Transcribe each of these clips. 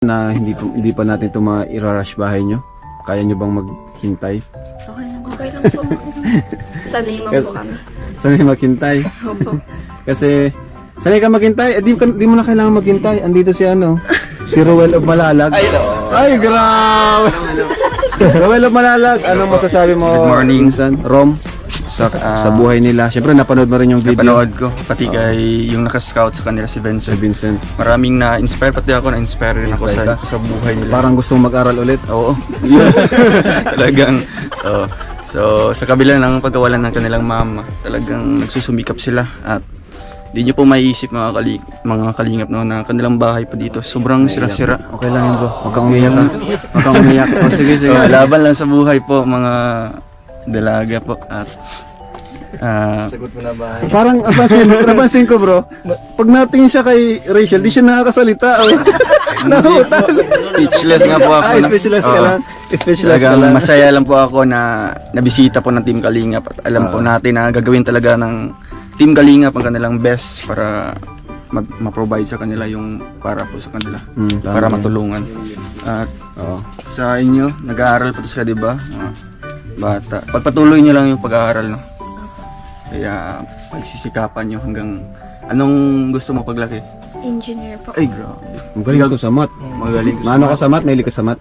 Na hindi pa natin ito ma-rush bahay nyo. Kaya nyo bang maghintay? Okay lang po. Sanay man po kami. Sanay maghintay. Opo. Kasi sanay ka maghintay, di mo na kailangan maghintay. Andito si si Roel of Malalag. Ay, grabe. Roel of Malalag, anong masasabi mo? Good morning. Insan, Rom, sa buhay nila. Siyempre napanood mo rin yung video. Napanood ko, pati kay yung nakascout sa kanila si Vincent. Vincent. Maraming na-inspire, pati ako na-inspire rin ako Inspire ka? sa buhay nila. Parang gustong mag-aral ulit. Oo. Talagang, so sa kabila ng pagkawalan ng kanilang mama, talagang nagsusumikap sila at di nyo po maiisip mga kalingap no, na kanilang bahay pa dito. Sobrang sira-sira. Okay lang yun, bro. Huwag kang umiyak, ha? Huwag kang umiyak. Oh, sige. Laban lang sa buhay po mga dalaga po at Sagot mo na ba? Parang napansin ko, bro. Pag natingin siya kay Rachel, di siya nakakasalita. Oh. speechless nga po ako. Speechless ka Oo. lang. Speechless ka Talagang lang. masaya lang po ako na nabisita po ng Team Kalingap at alam po natin na gagawin talaga ng Team Kalingap ang kanilang best para ma-provide sa kanila yung para po sa kanila, Tama para yan. matulungan. At Oo. sa inyo, nag-aaral pa to sila, di ba? Mga bata. Pagpatuloy niyo lang yung pag-aaral, no? Kaya pagsisikapan niyo hanggang anong gusto mo paglaki? Engineer po. Ay, grabe. Magaling ko sa mat. Magaling. Maano ka sa mat? Mahilig ka sa mat?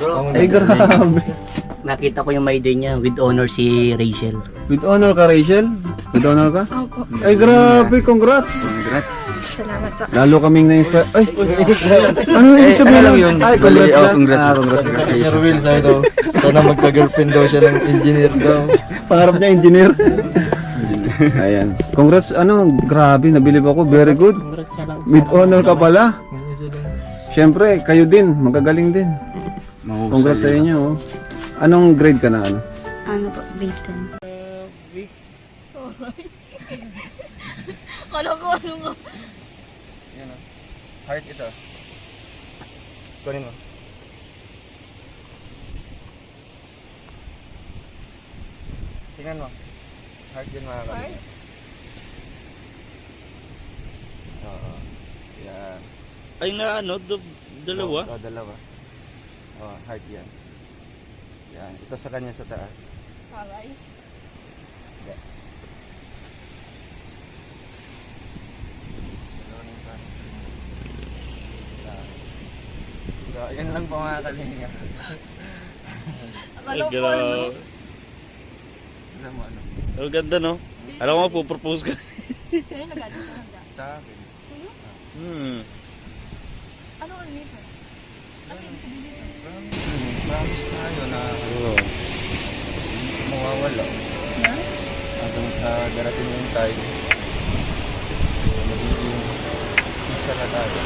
Bro, Ay, grabe. Nakita ko yung may day niya with honor si Rachel. With honor ka, Rachel? With honor ka? Opo. Ay, grabe. Congrats. Congrats. Salamat po. Lalo kaming na-inspire. Ay, ano yung sabihin lang lang yun. Ay, Bali, congrats lang. congrats. Congrats. Sir Will sa'yo daw. Sana magka-girlfriend daw siya ng engineer daw. Pangarap niya, engineer. Ayan. Congrats, grabe, nabilib ako. Very good. With honor ka pala. Siyempre, kayo din, magagaling din. Mahusay. Congrats sa inyo. Oh. Anong grade ka na? Ano po? Grade 10. Kala ko ano nga. Yan o. Heart ito. Kunin mo. Tingnan mo. Heart din mga kalingap. Oo. Yan. Ay na dalawa? Oo, dalawa. Oh, heart yan. Yan. Ito sa kanya sa taas. Alay. So, yan lang po mga kalingap. Ay, grabe. Alam mo ano? Ang ganda, no? Alam ko, pupropose ka. Sa akin. Ano ang nito? Ano yung sabihin? Promise tayo na hindi mawawala. Hanggang sa darating yung time, magiging isa na tayo.